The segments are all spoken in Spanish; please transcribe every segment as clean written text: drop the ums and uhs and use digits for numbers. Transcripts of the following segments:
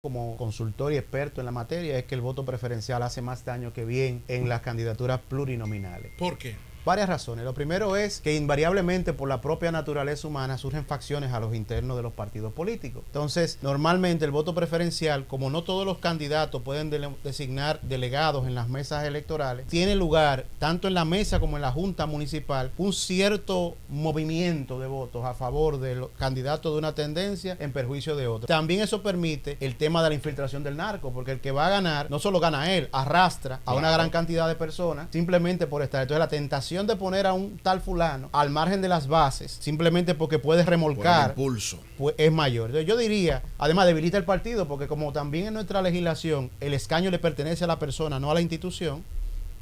como consultor y experto en la materia es que el voto preferencial hace más daño que bien en las candidaturas plurinominales. ¿Por qué? Varias razones. Lo primero es que invariablemente por la propia naturaleza humana surgen facciones a los internos de los partidos políticos. Entonces, normalmente el voto preferencial, como no todos los candidatos pueden designar delegados en las mesas electorales, tiene lugar tanto en la mesa como en la junta municipal un cierto movimiento de votos a favor del candidato de una tendencia en perjuicio de otro. También eso permite el tema de la infiltración del narco, porque el que va a ganar, no solo gana él, arrastra a una gran cantidad de personas simplemente por estar. Entonces la tentación de poner a un tal fulano al margen de las bases simplemente porque puede remolcar por el impulso, pues es mayor. Entonces yo diría, además debilita el partido, porque como también en nuestra legislación el escaño le pertenece a la persona, no a la institución,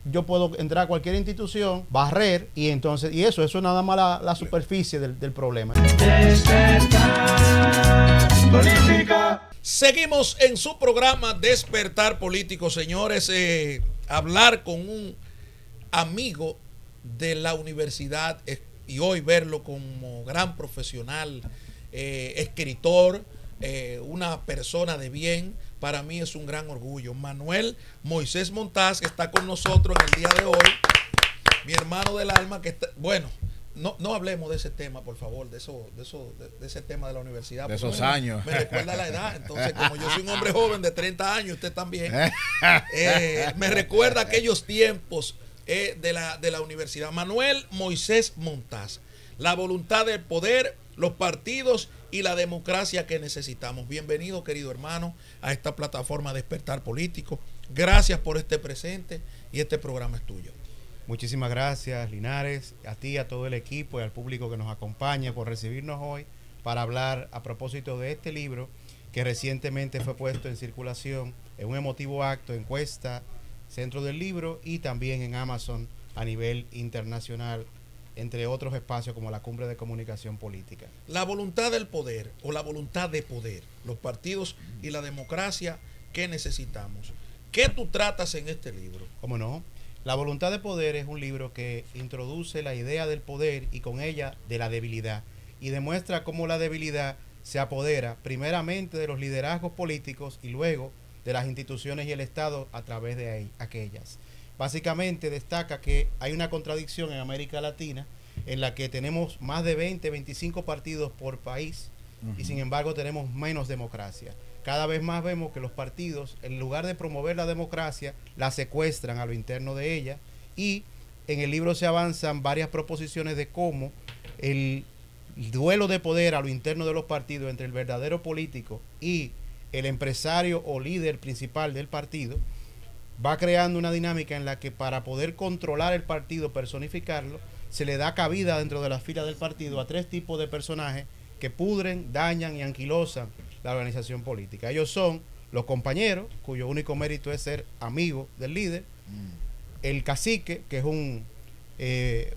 yo puedo entrar a cualquier institución, barrer, y entonces, y eso es nada más la superficie del problema. Seguimos en su programa Despertar Político, señores. Hablar con un amigo de la universidad y hoy verlo como gran profesional, escritor, una persona de bien, para mí es un gran orgullo. Manuel Moisés Montaz, que está con nosotros en el día de hoy, mi hermano del alma, que está, bueno, no hablemos de ese tema, por favor, de ese tema de la universidad. De esos años. Me recuerda la edad. Entonces, como yo soy un hombre joven de 30 años, usted también, me recuerda aquellos tiempos de la universidad. Manuel Moisés Montaz, la voluntad del poder, los partidos y la democracia que necesitamos. Bienvenido, querido hermano, a esta plataforma Despertar Político. Gracias por este presente y este programa es tuyo. Muchísimas gracias, Linares, a ti, a todo el equipo y al público que nos acompaña por recibirnos hoy para hablar a propósito de este libro que recientemente fue puesto en circulación en un emotivo acto, encuesta, Centro del Libro, y también en Amazon a nivel internacional, entre otros espacios como la Cumbre de Comunicación Política. La voluntad del poder o la voluntad de poder, los partidos y la democracia que necesitamos. ¿Qué tú tratas en este libro? ¿Cómo no? La voluntad de poder es un libro que introduce la idea del poder y con ella de la debilidad, y demuestra cómo la debilidad se apodera primeramente de los liderazgos políticos y luego de las instituciones y el Estado a través de aquellas. Básicamente destaca que hay una contradicción en América Latina en la que tenemos más de 20, 25 partidos por país y sin embargo tenemos menos democracia. Cada vez más vemos que los partidos, en lugar de promover la democracia, la secuestran a lo interno de ella, y en el libro se avanzan varias proposiciones de cómo el duelo de poder a lo interno de los partidos entre el verdadero político y el empresario o líder principal del partido va creando una dinámica en la que para poder controlar el partido, personificarlo, se le da cabida dentro de las filas del partido a tres tipos de personajes que pudren, dañan y anquilosan la organización política. Ellos son los compañeros, cuyo único mérito es ser amigo del líder, el cacique, que es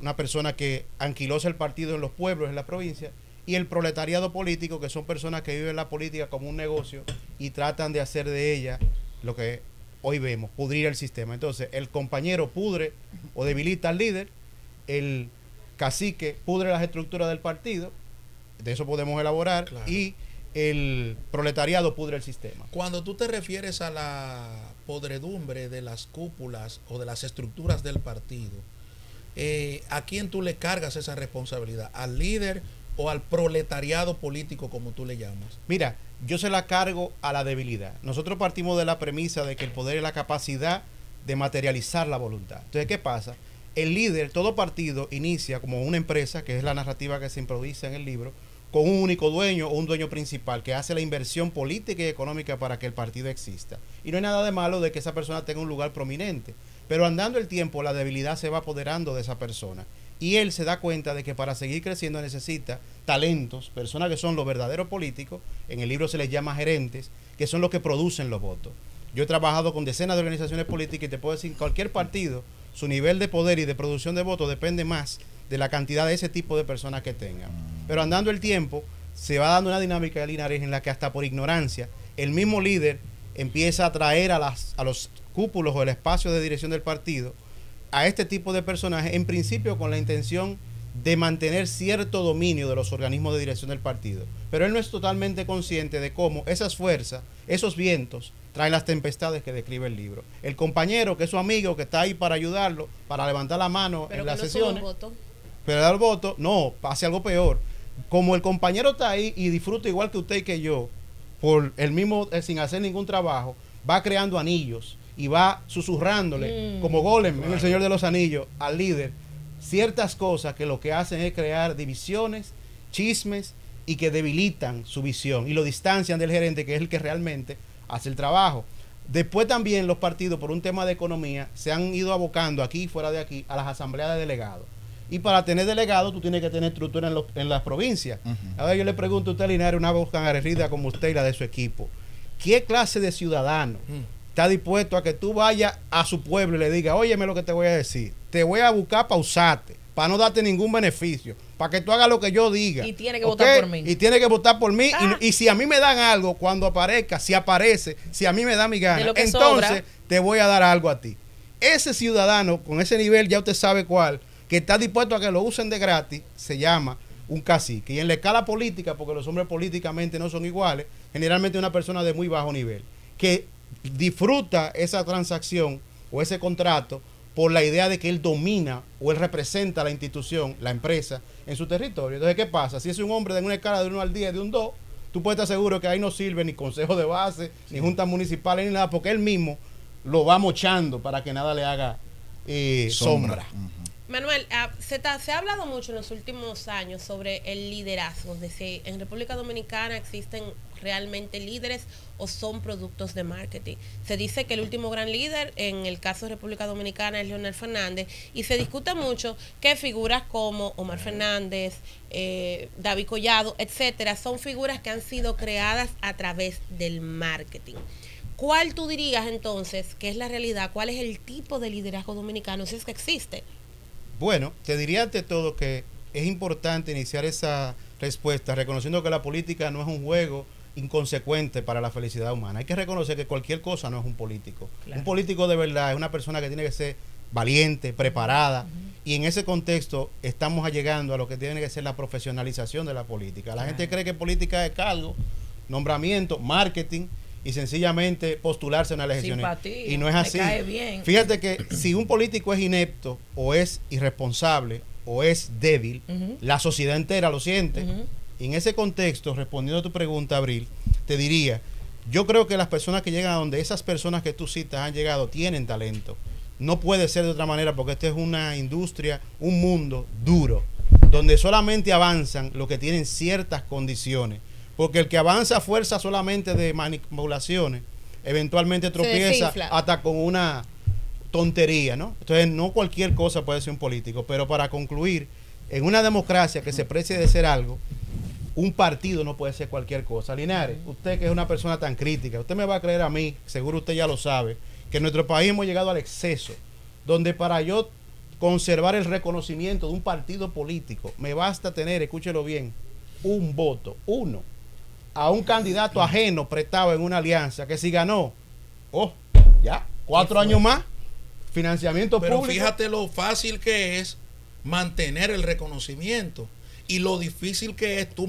una persona que anquilosa el partido en los pueblos, en la provincia, y el proletariado político, que son personas que viven la política como un negocio y tratan de hacer de ella lo que hoy vemos, pudrir el sistema. Entonces, el compañero pudre o debilita al líder, el cacique pudre las estructuras del partido, de eso podemos elaborar, claro, y el proletariado pudre el sistema. Cuando tú te refieres a la podredumbre de las cúpulas o de las estructuras del partido, ¿a quién tú le cargas esa responsabilidad? ¿Al líder o al proletariado político, como tú le llamas? Mira, yo se la cargo a la debilidad. Nosotros partimos de la premisa de que el poder es la capacidad de materializar la voluntad. Entonces, ¿qué pasa? El líder, todo partido inicia como una empresa, que es la narrativa que se improvisa en el libro, con un único dueño o un dueño principal que hace la inversión política y económica para que el partido exista. Y no hay nada de malo de que esa persona tenga un lugar prominente, pero andando el tiempo la debilidad se va apoderando de esa persona y él se da cuenta de que para seguir creciendo necesita talentos, personas que son los verdaderos políticos, en el libro se les llama gerentes, que son los que producen los votos. Yo he trabajado con decenas de organizaciones políticas y te puedo decir, cualquier partido, su nivel de poder y de producción de votos depende más de la cantidad de ese tipo de personas que tengan. Pero andando el tiempo, se va dando una dinámica de Linares en la que hasta por ignorancia, el mismo líder empieza a atraer a los cúpulos o el espacio de dirección del partido a este tipo de personajes, en principio con la intención de mantener cierto dominio de los organismos de dirección del partido. Pero él no es totalmente consciente de cómo esas fuerzas, esos vientos, traen las tempestades que describe el libro. El compañero, que es su amigo, que está ahí para ayudarlo, para levantar la mano pero en las no sesiones, pero dar voto, no, hace algo peor. Como el compañero está ahí y disfruta igual que usted y que yo, por el mismo, sin hacer ningún trabajo, va creando anillos y va susurrándole, como Golem en El Señor de los Anillos, al líder, ciertas cosas que lo que hacen es crear divisiones, chismes y que debilitan su visión y lo distancian del gerente, que es el que realmente hace el trabajo. Después también los partidos, por un tema de economía, se han ido abocando aquí y fuera de aquí a las asambleas de delegados. Y para tener delegados, tú tienes que tener estructura en las provincias. Ahora yo le pregunto a usted, Linares, una voz tan aguerrida como usted y la de su equipo, ¿qué clase de ciudadano está dispuesto a que tú vayas a su pueblo y le digas, óyeme lo que te voy a decir, te voy a buscar para usarte, para no darte ningún beneficio, para que tú hagas lo que yo diga? Y tiene que votar por mí. Y tiene que votar por mí. Y si a mí me dan algo, cuando aparezca, si aparece, si a mí me da mi gana, entonces sobra, te voy a dar algo a ti. Ese ciudadano, con ese nivel, ya usted sabe cuál, que está dispuesto a que lo usen de gratis, se llama un cacique. Y en la escala política, porque los hombres políticamente no son iguales, generalmente una persona de muy bajo nivel, que disfruta esa transacción o ese contrato por la idea de que él domina o él representa la institución, la empresa, en su territorio. Entonces, ¿qué pasa? Si es un hombre de una escala de 1 al 10, de un 2, tú puedes estar seguro que ahí no sirve ni consejo de base, ni juntas municipales, ni nada, porque él mismo lo va mochando para que nada le haga sombra. Manuel, se ha hablado mucho en los últimos años sobre el liderazgo, de si en República Dominicana existen realmente líderes o son productos de marketing. Se dice que el último gran líder en el caso de República Dominicana es Leonel Fernández, y se discute mucho que figuras como Omar Fernández, David Collado, etcétera, son figuras que han sido creadas a través del marketing. ¿Cuál tú dirías entonces que es la realidad? ¿Cuál es el tipo de liderazgo dominicano, si es que existe? Bueno, te diría ante todo que es importante iniciar esa respuesta reconociendo que la política no es un juego inconsecuente para la felicidad humana. Hay que reconocer que cualquier cosa no es un político. Claro. Un político de verdad es una persona que tiene que ser valiente, preparada, y en ese contexto estamos llegando a lo que tiene que ser la profesionalización de la política. La gente cree que política es cargo, nombramiento, marketing y sencillamente postularse en las elecciones. Simpatía, y no es así. Me cae bien. Fíjate que si un político es inepto o es irresponsable o es débil, la sociedad entera lo siente. Y en ese contexto, respondiendo a tu pregunta, Abril, te diría, yo creo que las personas que llegan a donde esas personas que tú citas han llegado tienen talento. No puede ser de otra manera, porque esta es una industria, un mundo duro, donde solamente avanzan los que tienen ciertas condiciones. Porque el que avanza a fuerza solamente de manipulaciones, eventualmente tropieza hasta con una tontería, ¿no? Entonces, no cualquier cosa puede ser un político. Pero para concluir, en una democracia que se precie de ser algo, un partido no puede ser cualquier cosa. Linares, usted que es una persona tan crítica, usted me va a creer a mí, seguro usted ya lo sabe, que en nuestro país hemos llegado al exceso, donde para yo conservar el reconocimiento de un partido político, me basta tener, escúchelo bien, un voto, uno, a un candidato ajeno prestado en una alianza, que si ganó, ya, 4 años más, financiamiento público. Pero fíjate lo fácil que es mantener el reconocimiento y lo difícil que es tú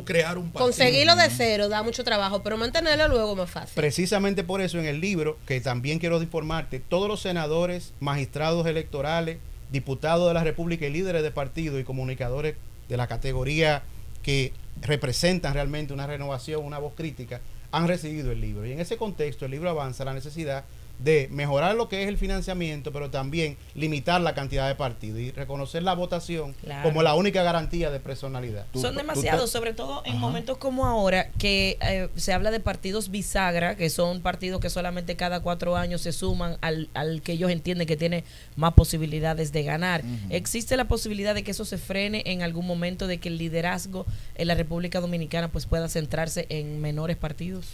crear un partido. Conseguirlo de cero da mucho trabajo, pero mantenerlo luego es más fácil. Precisamente por eso en el libro, que también quiero informarte, todos los senadores, magistrados electorales, diputados de la República y líderes de partido y comunicadores de la categoría que representan realmente una renovación, una voz crítica, han recibido el libro. Y en ese contexto el libro avanza la necesidad de mejorar lo que es el financiamiento, pero también limitar la cantidad de partidos y reconocer la votación como la única garantía de personalidad. Son demasiados, sobre todo en momentos como ahora, que se habla de partidos bisagra, que son partidos que solamente cada 4 años se suman al que ellos entienden que tiene más posibilidades de ganar. ¿Existe la posibilidad de que eso se frene en algún momento, de que el liderazgo en la República Dominicana pues pueda centrarse en menores partidos?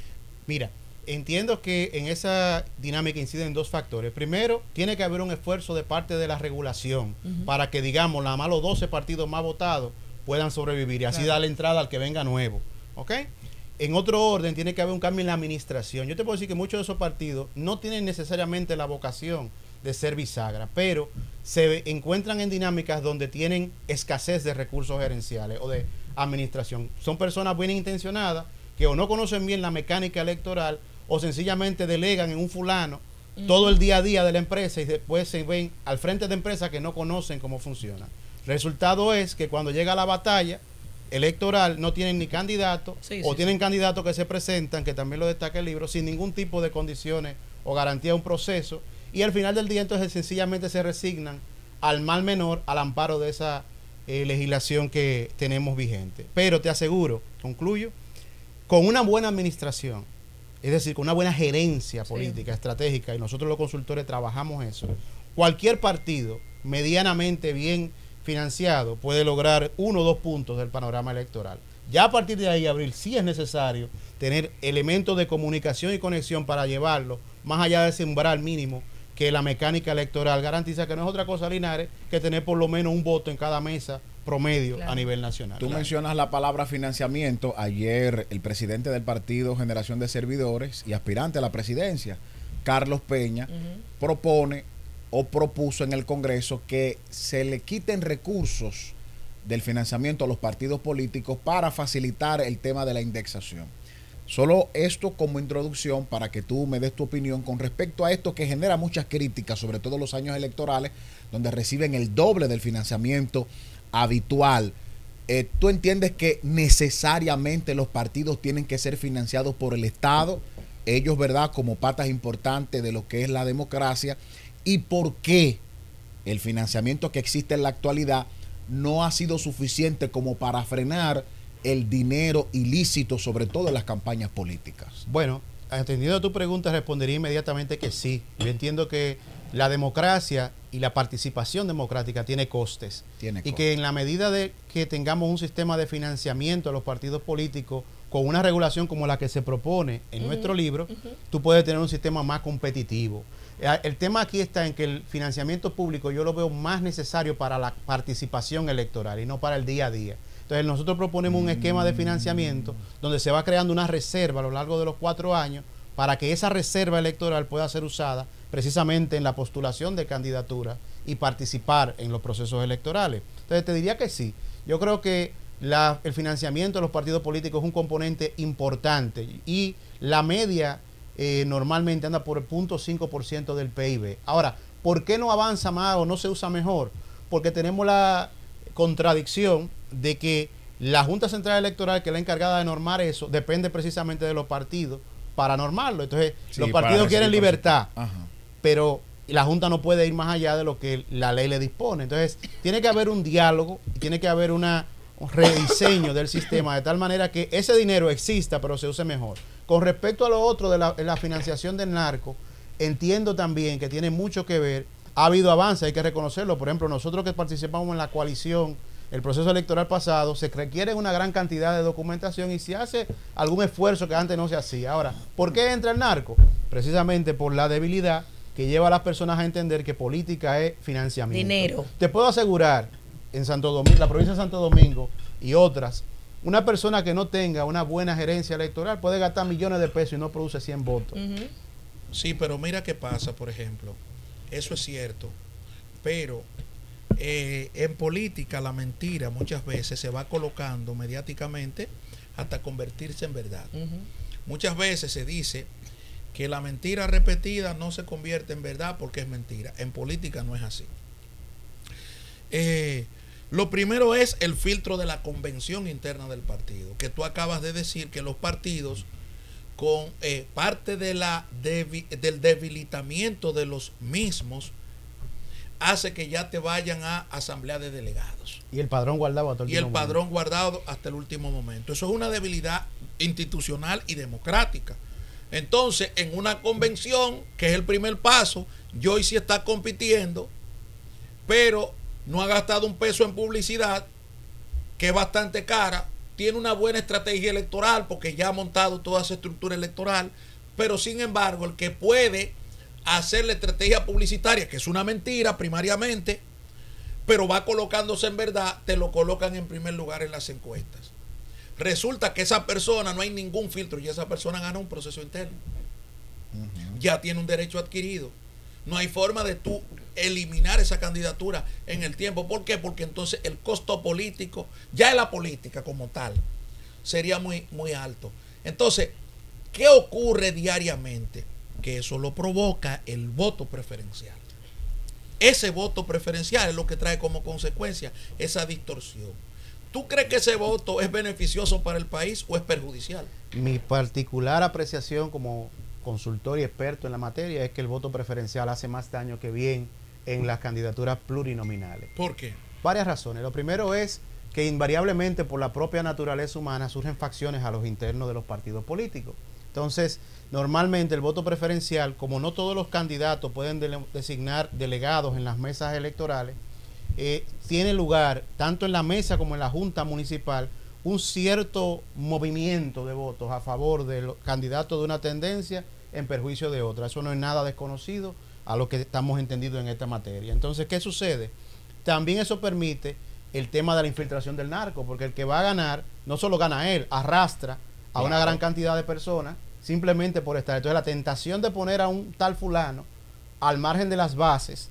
Mira, entiendo que en esa dinámica inciden 2 factores. Primero, tiene que haber un esfuerzo de parte de la regulación para que, digamos, los 12 partidos más votados puedan sobrevivir y así darle entrada al que venga nuevo. ¿Ok? En otro orden, tiene que haber un cambio en la administración. Yo te puedo decir que muchos de esos partidos no tienen necesariamente la vocación de ser bisagra, pero se encuentran en dinámicas donde tienen escasez de recursos gerenciales o de administración. Son personas bien intencionadas que o no conocen bien la mecánica electoral o sencillamente delegan en un fulano todo el día a día de la empresa y después se ven al frente de empresas que no conocen cómo funciona. El resultado es que cuando llega la batalla electoral no tienen ni candidato tienen candidatos que se presentan, que también lo destaca el libro, sin ningún tipo de condiciones o garantía de un proceso, y al final del día entonces sencillamente se resignan al mal menor, al amparo de esa legislación que tenemos vigente. Pero te aseguro, concluyo, con una buena administración, es decir, con una buena gerencia política, estratégica, y nosotros los consultores trabajamos eso, cualquier partido medianamente bien financiado puede lograr 1 o 2 puntos del panorama electoral. Ya a partir de ahí, Abril, sí es necesario tener elementos de comunicación y conexión para llevarlo más allá de ese umbral mínimo que la mecánica electoral garantiza, que no es otra cosa, Linares, que tener por lo menos un voto en cada mesa promedio a nivel nacional. Tú mencionas la palabra financiamiento. Ayer el presidente del partido Generación de Servidores y aspirante a la presidencia, Carlos Peña, propone o propuso en el Congreso que se le quiten recursos del financiamiento a los partidos políticos para facilitar el tema de la indexación. Solo esto como introducción para que tú me des tu opinión con respecto a esto que genera muchas críticas, sobre todo los años electorales, donde reciben el doble del financiamiento habitual. ¿Tú entiendes que necesariamente los partidos tienen que ser financiados por el Estado? Ellos, ¿verdad?, como patas importantes de lo que es la democracia. ¿Y por qué el financiamiento que existe en la actualidad no ha sido suficiente como para frenar el dinero ilícito, sobre todo en las campañas políticas? Bueno, atendiendo a tu pregunta, respondería inmediatamente que sí. Yo entiendo que la democracia y la participación democrática tiene costes. Y que en la medida de que tengamos un sistema de financiamiento a los partidos políticos con una regulación como la que se propone en nuestro libro, tú puedes tener un sistema más competitivo. El tema aquí está en que el financiamiento público yo lo veo más necesario para la participación electoral y no para el día a día. Entonces nosotros proponemos un esquema de financiamiento donde se va creando una reserva a lo largo de los 4 años para que esa reserva electoral pueda ser usada precisamente en la postulación de candidaturas y participar en los procesos electorales. Entonces te diría que sí. Yo creo que el financiamiento de los partidos políticos es un componente importante y la media normalmente anda por el 0.5% del PIB. Ahora, ¿por qué no avanza más o no se usa mejor? Porque tenemos la contradicción de que la Junta Central Electoral, que es la encargada de normar eso, depende precisamente de los partidos para normarlo. Entonces, los partidos quieren libertad, pero la Junta no puede ir más allá de lo que la ley le dispone. Entonces, tiene que haber un diálogo, tiene que haber un rediseño del sistema de tal manera que ese dinero exista, pero se use mejor. Con respecto a lo otro de la financiación del narco, entiendo también que tiene mucho que ver. Ha habido avances, hay que reconocerlo. Por ejemplo, nosotros que participamos en la coalición, el proceso electoral pasado, se requiere una gran cantidad de documentación y se hace algún esfuerzo que antes no se hacía. Ahora, ¿por qué entra el narco? Precisamente por la debilidad que lleva a las personas a entender que política es financiamiento. Dinero. Te puedo asegurar, en Santo Domingo, la provincia de Santo Domingo y otras, una persona que no tenga una buena gerencia electoral puede gastar millones de pesos y no produce 100 votos. Sí, pero mira qué pasa, por ejemplo. Eso es cierto, pero en política la mentira muchas veces se va colocando mediáticamente hasta convertirse en verdad. Muchas veces se dice que la mentira repetida no se convierte en verdad porque es mentira. En política no es así. Lo primero es el filtro de la convención interna del partido, que tú acabas de decir que los partidos, con parte de del debilitamiento de los mismos, hace que ya te vayan a asamblea de delegados. Y el padrón guardado hasta el último momento. padrón guardado hasta el último momento. Eso es una debilidad institucional y democrática. Entonces, en una convención, que es el primer paso, Joyce está compitiendo, pero no ha gastado un peso en publicidad, que es bastante cara. Tiene una buena estrategia electoral porque ya ha montado toda esa estructura electoral, pero sin embargo el que puede hacer la estrategia publicitaria, que es una mentira primariamente, pero va colocándose en verdad, te lo colocan en primer lugar en las encuestas. Resulta que esa persona no hay ningún filtro y esa persona gana un proceso interno. Ya tiene un derecho adquirido. No hay forma de tú eliminar esa candidatura en el tiempo. ¿Por qué? Porque entonces el costo político, ya en la política como tal, sería muy, muy alto. Entonces, ¿qué ocurre diariamente? Que eso lo provoca el voto preferencial. Ese voto preferencial es lo que trae como consecuencia esa distorsión. ¿Tú crees que ese voto es beneficioso para el país o es perjudicial? Mi particular apreciación como consultor y experto en la materia es que el voto preferencial hace más daño que bien en las candidaturas plurinominales. ¿Por qué? Varias razones. Lo primero es que invariablemente por la propia naturaleza humana surgen facciones a los internos de los partidos políticos. Entonces, normalmente el voto preferencial, como no todos los candidatos pueden designar delegados en las mesas electorales, tiene lugar, tanto en la mesa como en la junta municipal, un cierto movimiento de votos a favor del candidato de una tendencia en perjuicio de otra. Eso no es nada desconocido a lo que estamos entendidos en esta materia. Entonces, ¿qué sucede? También eso permite el tema de la infiltración del narco, porque el que va a ganar, no solo gana él, arrastra a una gran cantidad de personas simplemente por estar. Entonces la tentación de poner a un tal fulano al margen de las bases,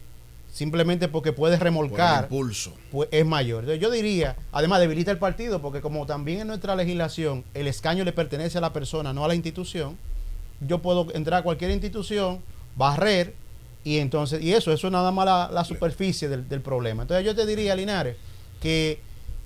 simplemente porque puede remolcar, por el impulso, pues es mayor. Entonces yo diría, además debilita el partido, porque como también en nuestra legislación el escaño le pertenece a la persona, no a la institución, yo puedo entrar a cualquier institución, barrer, y entonces, y eso es nada más la superficie del problema. Entonces yo te diría, Linares, que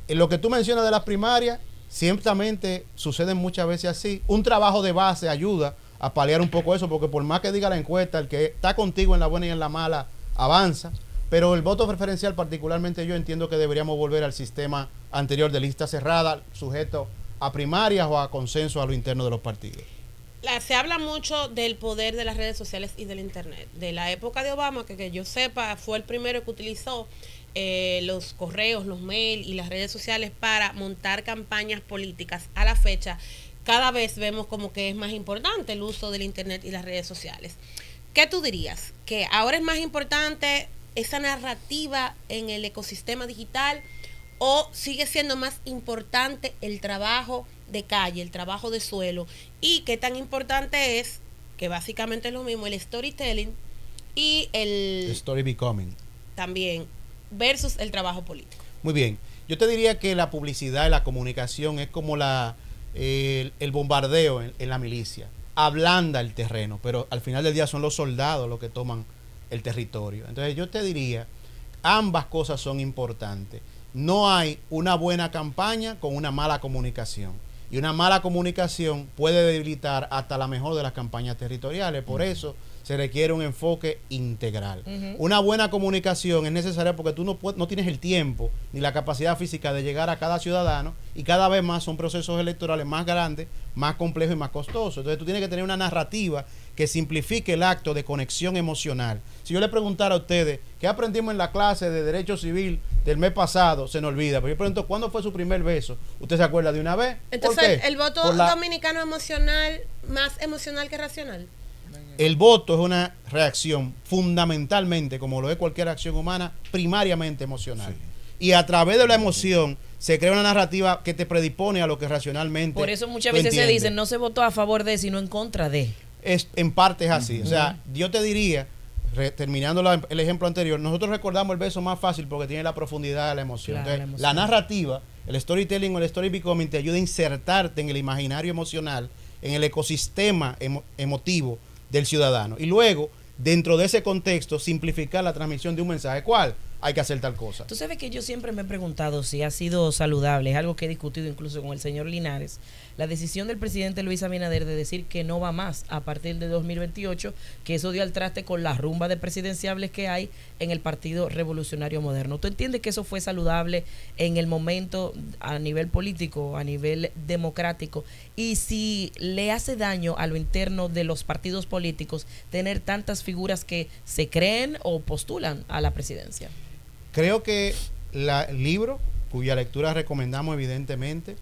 en lo que tú mencionas de las primarias, ciertamente suceden muchas veces así. Un trabajo de base ayuda a paliar un poco eso, porque por más que diga la encuesta, el que está contigo en la buena y en la mala avanza, pero el voto preferencial, particularmente yo entiendo que deberíamos volver al sistema anterior de lista cerrada, sujeto a primarias o a consenso a lo interno de los partidos. Se habla mucho del poder de las redes sociales y del internet. De la época de Obama, que yo sepa fue el primero que utilizó los correos, los mails y las redes sociales para montar campañas políticas. A la fecha, cada vez vemos como que es más importante el uso del internet y las redes sociales. ¿Qué tú dirías? ¿Que ahora es más importante esa narrativa en el ecosistema digital o sigue siendo más importante el trabajo de calle, el trabajo de suelo? ¿Y qué tan importante es, que básicamente es lo mismo, el storytelling y el story becoming también versus el trabajo político? Muy bien. Yo te diría que la publicidad y la comunicación es como el bombardeo en la milicia. Ablanda el terreno, pero al final del día son los soldados los que toman el territorio. Entonces yo te diría, ambas cosas son importantes. No hay una buena campaña con una mala comunicación. Y una mala comunicación puede debilitar hasta la mejor de las campañas territoriales. Por eso se requiere un enfoque integral. Una buena comunicación es necesaria porque tú no tienes el tiempo ni la capacidad física de llegar a cada ciudadano, y cada vez más son procesos electorales más grandes, más complejos y más costosos. Entonces tú tienes que tener una narrativa que simplifique el acto de conexión emocional. Si yo le preguntara a ustedes qué aprendimos en la clase de Derecho Civil del mes pasado, se nos olvida. Pero yo pregunto, ¿cuándo fue su primer beso? ¿Usted se acuerda de una vez? Entonces, ¿el voto dominicano emocional más emocional que racional? El voto es una reacción fundamentalmente, como lo es cualquier acción humana, primariamente emocional. Sí. Y a través de la emoción se crea una narrativa que te predispone a lo que racionalmente. Por eso muchas veces se dice, no se votó a favor de, sino en contra de. En parte es así. O sea, yo te diría, terminando el ejemplo anterior, nosotros recordamos el beso más fácil porque tiene la profundidad de la emoción. Claro, Entonces, la narrativa, el storytelling o el story becoming te ayuda a insertarte en el imaginario emocional, en el ecosistema emotivo del ciudadano. Y luego, dentro de ese contexto, simplificar la transmisión de un mensaje. ¿Cuál? Hay que hacer tal cosa. Tú sabes que yo siempre me he preguntado si ha sido saludable, es algo que he discutido incluso con el señor Linares, la decisión del presidente Luis Abinader de decir que no va más a partir de 2028, que eso dio al traste con la rumba de presidenciables que hay en el Partido Revolucionario Moderno. ¿Tú entiendes que eso fue saludable en el momento a nivel político, a nivel democrático? Y si le hace daño a lo interno de los partidos políticos tener tantas figuras que se creen o postulan a la presidencia. Creo que el libro, cuya lectura recomendamos evidentemente,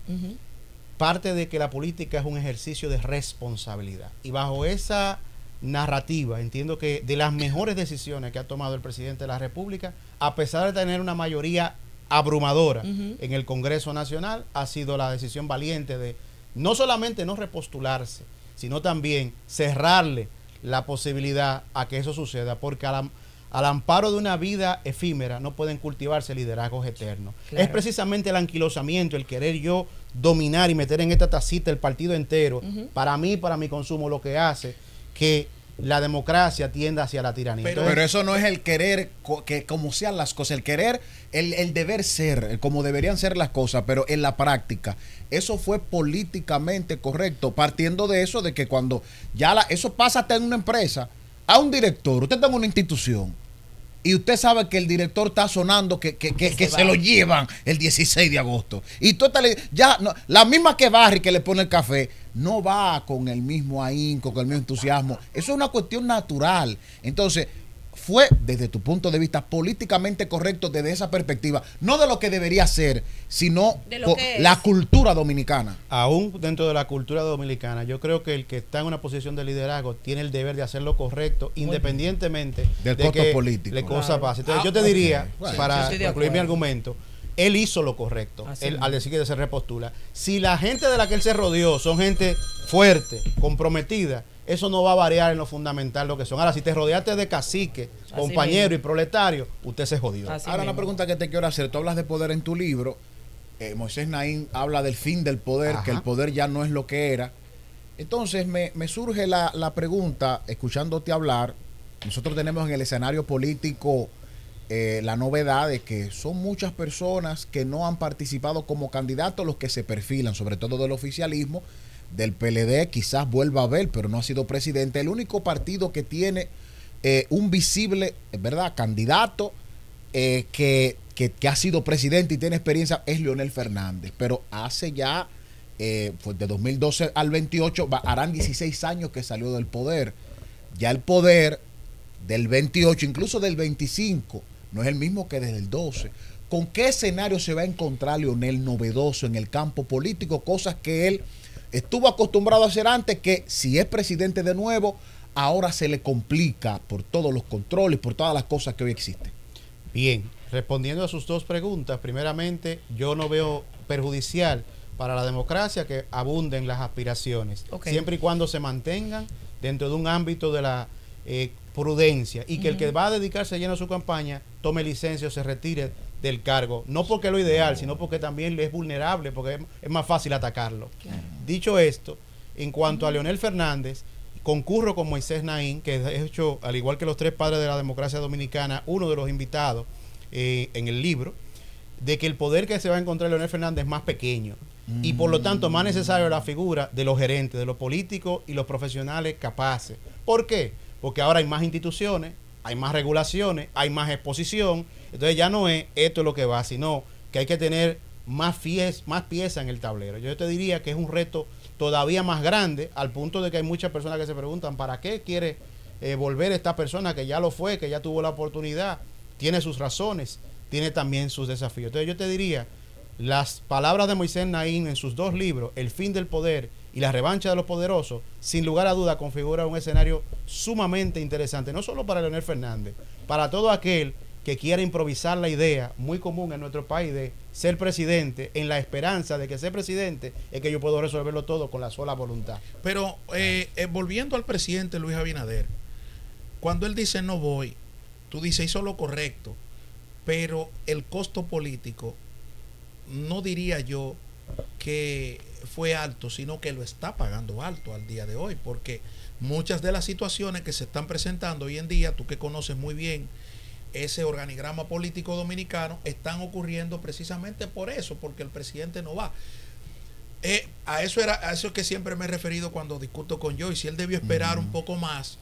parte de que la política es un ejercicio de responsabilidad. Y bajo esa narrativa, entiendo que de las mejores decisiones que ha tomado el presidente de la República, a pesar de tener una mayoría abrumadora en el Congreso Nacional, ha sido la decisión valiente de no solamente no repostularse, sino también cerrarle la posibilidad a que eso suceda, porque al amparo de una vida efímera no pueden cultivarse liderazgos eternos. Claro. Es precisamente el anquilosamiento, el querer yo dominar y meter en esta tacita el partido entero, para mí, para mi consumo, lo que hace que la democracia tienda hacia la tiranía. Pero eso no es el querer que como sean las cosas, el querer, el deber ser, como deberían ser las cosas, pero en la práctica, eso fue políticamente correcto, partiendo de eso, de que cuando ya eso pasa hasta en una empresa, a un director, usted está en una institución, y usted sabe que el director está sonando que se lo llevan el 16 de agosto. Y tú ya no, la misma que Barry que le pone el café, no va con el mismo ahínco, con el mismo entusiasmo. Eso es una cuestión natural. Entonces, fue, desde tu punto de vista, políticamente correcto desde esa perspectiva. No de lo que debería ser, sino de lo que la es. cultura dominicana. Aún dentro de la cultura dominicana, yo creo que el que está en una posición de liderazgo tiene el deber de hacer lo correcto, independientemente del de costo que político. le cosa Claro. pase. Entonces, yo te diría, Bueno, para yo estoy de concluir mi acuerdo. argumento, él hizo lo correcto, Así él, mismo. al decir que se repostula. Si la gente de la que él se rodeó son gente fuerte, comprometida, eso no va a variar en lo fundamental lo que son. Ahora, si te rodeaste de cacique, Así compañero mismo. y proletario, usted se jodió. Así Ahora una mismo. pregunta que te quiero hacer. Tú hablas de poder en tu libro. Moisés Naín habla del fin del poder, Ajá. que el poder ya no es lo que era. Entonces me surge la pregunta, escuchándote hablar. Nosotros tenemos en el escenario político la novedad de que son muchas personas que no han participado como candidatos, los que se perfilan, sobre todo del oficialismo, del PLD, quizás vuelva a ver, pero no ha sido presidente. El único partido que tiene un visible, ¿verdad?, candidato que ha sido presidente y tiene experiencia es Leonel Fernández, pero hace ya, pues de 2012 al 28, harán 16 años que salió del poder. Ya el poder del 28, incluso del 25, no es el mismo que desde el 12. ¿Con qué escenario se va a encontrar Leonel novedoso en el campo político? Cosas que él estuvo acostumbrado a hacer antes, que si es presidente de nuevo, ahora se le complica por todos los controles, por todas las cosas que hoy existen. Bien, respondiendo a sus dos preguntas, primeramente, yo no veo perjudicial para la democracia que abunden las aspiraciones, Ok. siempre y cuando se mantengan dentro de un ámbito de la prudencia y que el que va a dedicarse lleno a su campaña tome licencia o se retire del cargo, no porque es lo ideal, sino porque también le es vulnerable, porque es más fácil atacarlo. Dicho esto, en cuanto a Leonel Fernández, concurro con Moisés Naín, que de hecho, al igual que los tres padres de la democracia dominicana, uno de los invitados en el libro, de que el poder que se va a encontrar Leonel Fernández es más pequeño y por lo tanto más necesario la figura de los gerentes, de los políticos y los profesionales capaces. ¿Por qué? Porque ahora hay más instituciones, hay más regulaciones, hay más exposición, entonces ya no es esto es lo que va, sino que hay que tener más piezas en el tablero. Yo te diría que es un reto todavía más grande, al punto de que hay muchas personas que se preguntan ¿para qué quiere volver esta persona que ya lo fue, que ya tuvo la oportunidad? Tiene sus razones, tiene también sus desafíos. Entonces yo te diría, las palabras de Moisés Naín en sus dos libros, El fin del poder y La revancha de los poderosos, sin lugar a duda configura un escenario sumamente interesante, no solo para Leonel Fernández, para todo aquel que quiera improvisar la idea muy común en nuestro país de ser presidente en la esperanza de que ser presidente es que yo puedo resolverlo todo con la sola voluntad. Pero volviendo al presidente Luis Abinader, cuando él dice no voy, tú dices hizo lo correcto, pero el costo político no diría yo que fue alto, sino que lo está pagando alto al día de hoy, porque muchas de las situaciones que se están presentando hoy en día, tú que conoces muy bien ese organigrama político dominicano, están ocurriendo precisamente por eso, porque el presidente no va. A eso es que siempre me he referido cuando discuto con Joy. Si él debió esperar un poco más,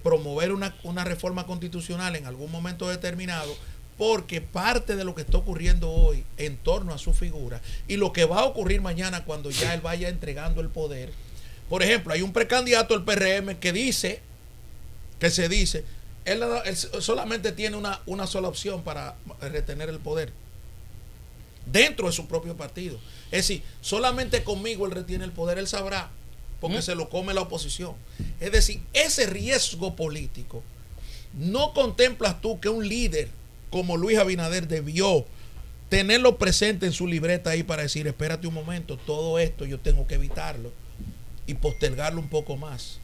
promover una reforma constitucional en algún momento determinado, porque parte de lo que está ocurriendo hoy en torno a su figura y lo que va a ocurrir mañana cuando ya él vaya entregando el poder. Por ejemplo, hay un precandidato del PRM que se dice, él solamente tiene una sola opción para retener el poder dentro de su propio partido. Es decir, solamente conmigo él retiene el poder, él sabrá, porque se lo come la oposición. Es decir, ese riesgo político, no contemplas tú que un líder como Luis Abinader debió tenerlo presente en su libreta ahí para decir, espérate un momento, todo esto yo tengo que evitarlo y postergarlo un poco más.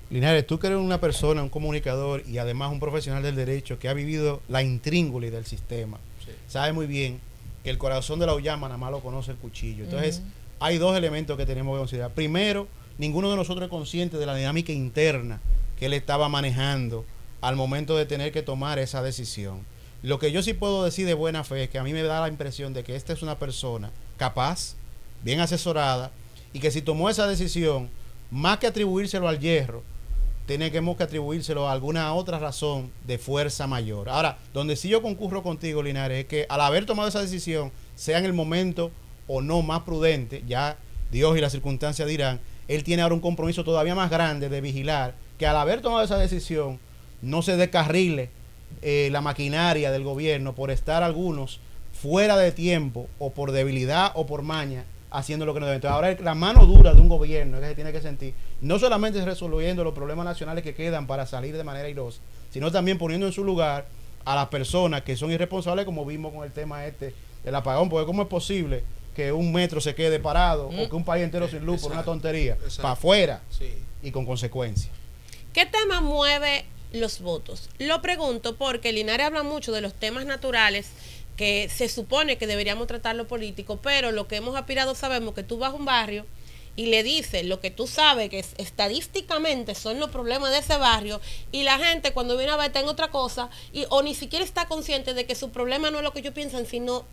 Linares, tú que eres una persona, un comunicador y además un profesional del derecho que ha vivido la intríngulis del sistema, Sí. sabe muy bien que el corazón de la uyama nada más lo conoce el cuchillo. Entonces, hay dos elementos que tenemos que considerar. Primero, ninguno de nosotros es consciente de la dinámica interna que él estaba manejando al momento de tener que tomar esa decisión. Lo que yo sí puedo decir de buena fe es que a mí me da la impresión de que esta es una persona capaz, bien asesorada, y que si tomó esa decisión, más que atribuírselo al hierro, tenemos que atribuírselo a alguna otra razón de fuerza mayor. Ahora, donde sí yo concurro contigo, Linares, es que al haber tomado esa decisión, sea en el momento o no más prudente, ya Dios y las circunstancias dirán, él tiene ahora un compromiso todavía más grande de vigilar que al haber tomado esa decisión no se descarrile la maquinaria del gobierno por estar algunos fuera de tiempo o por debilidad o por maña haciendo lo que no debe. Entonces, ahora la mano dura de un gobierno es que se tiene que sentir, no solamente resolviendo los problemas nacionales que quedan para salir de manera airosa, sino también poniendo en su lugar a las personas que son irresponsables, como vimos con el tema del apagón, porque cómo es posible que un metro se quede parado o que un país entero sin luz por una tontería, para afuera y con consecuencias. ¿Qué tema mueve los votos? Lo pregunto porque Linares habla mucho de los temas naturales que se supone que deberíamos tratar los políticos, pero lo que hemos aspirado sabemos que tú vas a un barrio y le dices lo que tú sabes que estadísticamente son los problemas de ese barrio y la gente cuando viene a ver está en otra cosa o ni siquiera está consciente de que su problema no es lo que ellos piensan, sino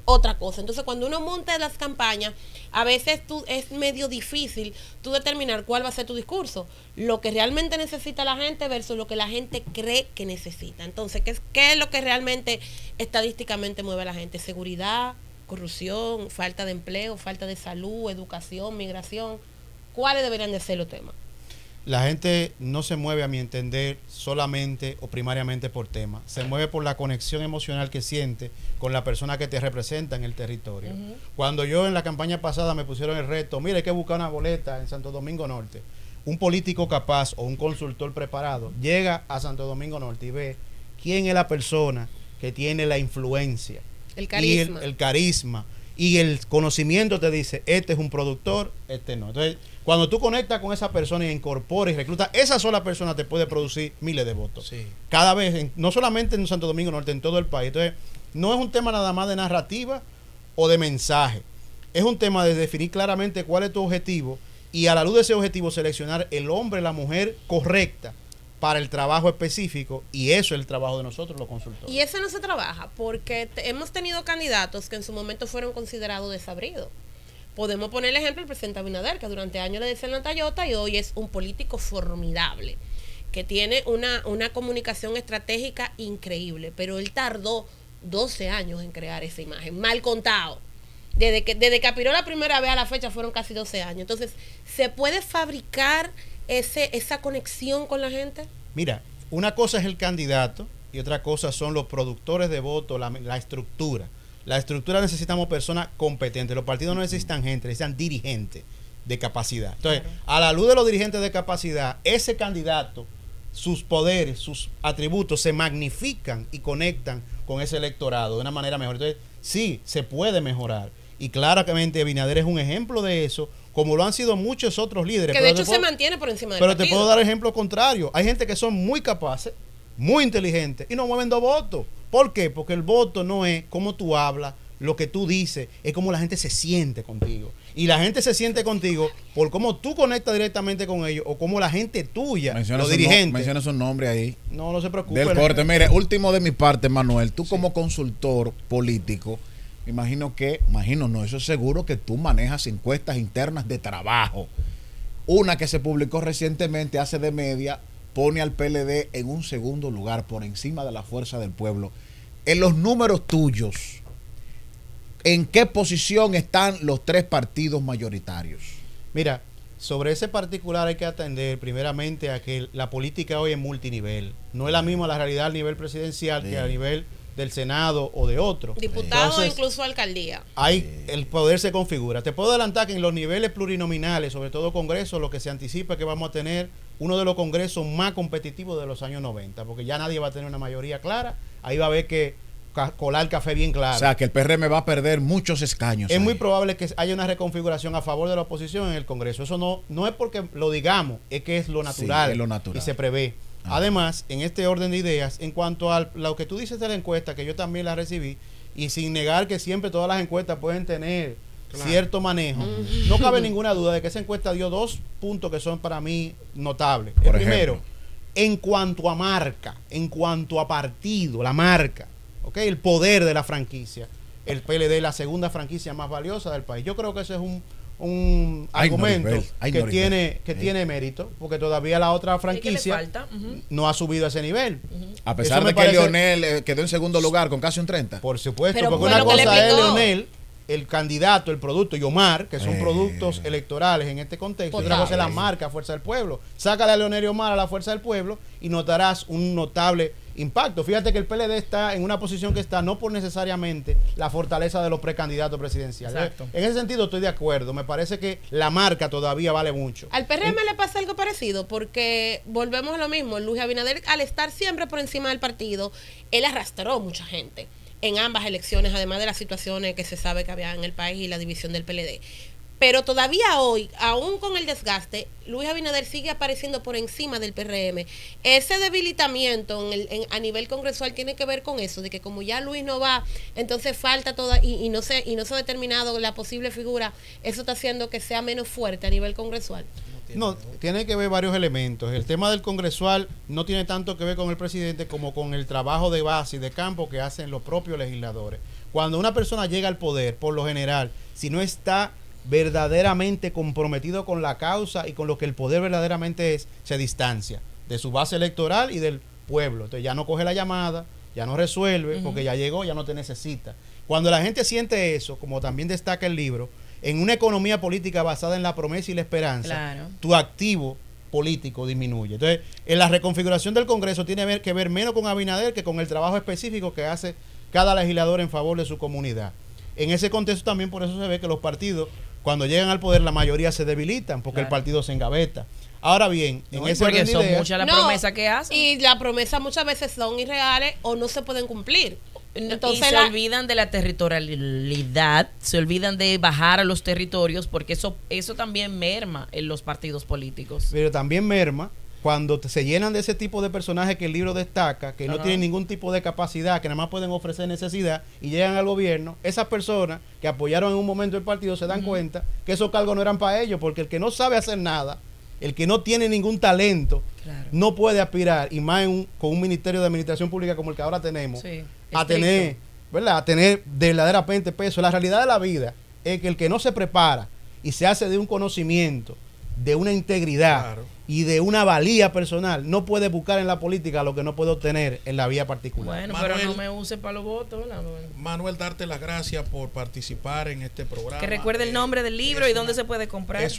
otra cosa. Entonces, cuando uno monta las campañas, a veces es medio difícil tú determinar cuál va a ser tu discurso, lo que realmente necesita la gente versus lo que la gente cree que necesita. Entonces, ¿qué es lo que realmente estadísticamente mueve a la gente? Seguridad, corrupción, falta de empleo, falta de salud, educación, migración. ¿Cuáles deberían de ser los temas? La gente no se mueve, a mi entender, solamente o primariamente por temas. Se mueve por la conexión emocional que siente con la persona que te representa en el territorio. Cuando yo en la campaña pasada me pusieron el reto, mire, hay que buscar una boleta en Santo Domingo Norte. Un político capaz o un consultor preparado llega a Santo Domingo Norte y ve quién es la persona que tiene la influencia. El carisma. Y el carisma. Y el conocimiento te dice, este es un productor, este no. Entonces, cuando tú conectas con esa persona y incorporas y reclutas, esa sola persona te puede producir miles de votos. Sí. Cada vez, no solamente en Santo Domingo Norte, en todo el país. Entonces, no es un tema nada más de narrativa o de mensaje. Es un tema de definir claramente cuál es tu objetivo y a la luz de ese objetivo seleccionar el hombre, la mujer correcta para el trabajo específico, y eso es el trabajo de nosotros los consultores. Y eso no se trabaja porque hemos tenido candidatos que en su momento fueron considerados desabridos. Podemos poner el ejemplo del presidente Abinader, que durante años le decían la Tayota y hoy es un político formidable, que tiene una comunicación estratégica increíble, pero él tardó 12 años en crear esa imagen, mal contado. Desde que aspiró la primera vez a la fecha fueron casi 12 años. Entonces, ¿se puede fabricar esa conexión con la gente? Mira, una cosa es el candidato y otra cosa son los productores de voto, la estructura. La estructura necesitamos personas competentes. Los partidos no necesitan gente, necesitan dirigentes de capacidad. Entonces, a la luz de los dirigentes de capacidad, ese candidato, sus poderes, sus atributos se magnifican y conectan con ese electorado de una manera mejor. Entonces, sí, se puede mejorar. Y claramente Abinader es un ejemplo de eso, como lo han sido muchos otros líderes. Que de hecho se mantiene por encima del Pero partido. te puedo dar ejemplo contrario. Hay gente que son muy capaces, muy inteligentes y no mueven 2 votos. ¿Por qué? Porque el voto no es cómo tú hablas, lo que tú dices, es cómo la gente se siente contigo. Y la gente se siente contigo por cómo tú conectas directamente con ellos o cómo la gente tuya, los dirigentes. Menciona su nombre ahí. No se preocupe. Del corte. Mire, último de mi parte, Manuel. Tú como consultor político, eso es seguro que tú manejas encuestas internas de trabajo. Una que se publicó recientemente, hace de media, pone al PLD en un segundo lugar por encima de la Fuerza del Pueblo. En los números tuyos, ¿en qué posición están los 3 partidos mayoritarios? Mira, sobre ese particular hay que atender primeramente a que la política hoy es multinivel. No es la misma la realidad al nivel presidencial que a nivel del Senado o de otro. Diputados o incluso alcaldía. El poder se configura. Te puedo adelantar que en los niveles plurinominales, sobre todo Congreso, lo que se anticipa es que vamos a tener uno de los congresos más competitivos de los años 90, porque ya nadie va a tener una mayoría clara. Ahí va a haber que colar café bien claro. O sea, que el PRM va a perder muchos escaños. Es ahí. muy probable que haya una reconfiguración a favor de la oposición en el Congreso. Eso no es porque lo digamos, es que es lo natural, es lo natural. y se prevé. Además, en este orden de ideas, en cuanto a lo que tú dices de la encuesta, que yo también la recibí, y sin negar que siempre todas las encuestas pueden tener cierto manejo, no cabe ninguna duda de que esa encuesta dio 2 puntos que son para mí notables. El primero, en cuanto a marca, en cuanto a partido, la marca, ¿okay? El poder de la franquicia. El PLD es la segunda franquicia más valiosa del país. Yo creo que ese es un argumento que tiene mérito, porque todavía la otra franquicia no ha subido a ese nivel. A pesar de que Leonel quedó en segundo lugar con casi un 30. Por supuesto, pero porque una cosa es Leonel, el candidato, el producto, y Omar, que son productos electorales en este contexto. Y otra cosa es la marca Fuerza del Pueblo. Sácale a Leonel y Omar a la Fuerza del Pueblo y notarás un notable impacto. Fíjate que el PLD está en una posición que está no por necesariamente la fortaleza de los precandidatos presidenciales. Exacto. En ese sentido estoy de acuerdo. Me parece que la marca todavía vale mucho. Al PRM le pasa algo parecido, porque volvemos a lo mismo. Luis Abinader, al estar siempre por encima del partido, él arrastró mucha gente en ambas elecciones, además de las situaciones que se sabe que había en el país y la división del PLD. Pero todavía hoy, aún con el desgaste, Luis Abinader sigue apareciendo por encima del PRM. Ese debilitamiento a nivel congresual tiene que ver con eso, de que como ya Luis no va, entonces falta toda, y no se ha determinado la posible figura, eso está haciendo que sea menos fuerte a nivel congresual. No, tiene que ver varios elementos. El tema del congresual no tiene tanto que ver con el presidente como con el trabajo de base y de campo que hacen los propios legisladores. Cuando una persona llega al poder, por lo general, si no está verdaderamente comprometido con la causa y con lo que el poder verdaderamente es, se distancia de su base electoral y del pueblo. Entonces ya no coge la llamada, ya no resuelve, porque ya llegó, ya no te necesita. Cuando la gente siente eso, como también destaca el libro, en una economía política basada en la promesa y la esperanza, tu activo político disminuye. Entonces, en la reconfiguración del Congreso tiene que ver menos con Abinader que con el trabajo específico que hace cada legislador en favor de su comunidad. En ese contexto también por eso se ve que los partidos, cuando llegan al poder, la mayoría se debilitan porque el partido se engabeta. Ahora bien, en ese porque orden de son ideas, muchas las promesas que hacen. Y las promesas muchas veces son irreales o no se pueden cumplir. Entonces y se olvidan de la territorialidad, se olvidan de bajar a los territorios, porque eso también merma en los partidos políticos. Pero también merma cuando se llenan de ese tipo de personajes que el libro destaca, que no tienen ningún tipo de capacidad, que nada más pueden ofrecer necesidad, y llegan al gobierno. Esas personas que apoyaron en un momento el partido se dan cuenta que esos cargos no eran para ellos, porque el que no sabe hacer nada, el que no tiene ningún talento, no puede aspirar, y más con un ministerio de administración pública como el que ahora tenemos, a tener, ¿verdad? A tener verdaderamente peso. La realidad de la vida es que el que no se prepara y se hace de un conocimiento, de una integridad y de una valía personal, no puede buscar en la política lo que no puede obtener en la vía particular. Bueno, Manuel, pero no me use para los votos, ¿verdad? Manuel, darte las gracias por participar en este programa. Que recuerde el nombre del libro y dónde se puede comprar. Ha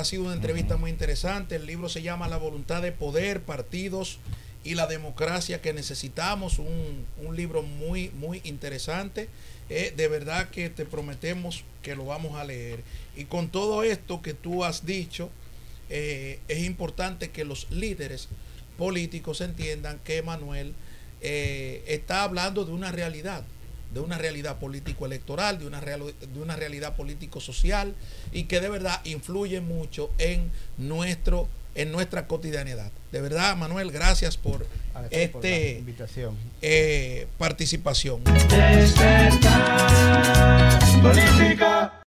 sido una entrevista muy interesante. El libro se llama La voluntad de poder, partidos y la democracia que necesitamos. Un libro muy, muy interesante. De verdad que te prometemos que lo vamos a leer. Y con todo esto que tú has dicho, es importante que los líderes políticos entiendan que Manuel está hablando de una realidad político-electoral, de una realidad político-social, y que de verdad influye mucho en nuestra cotidianidad. De verdad, Manuel, gracias por esta invitación. Participación.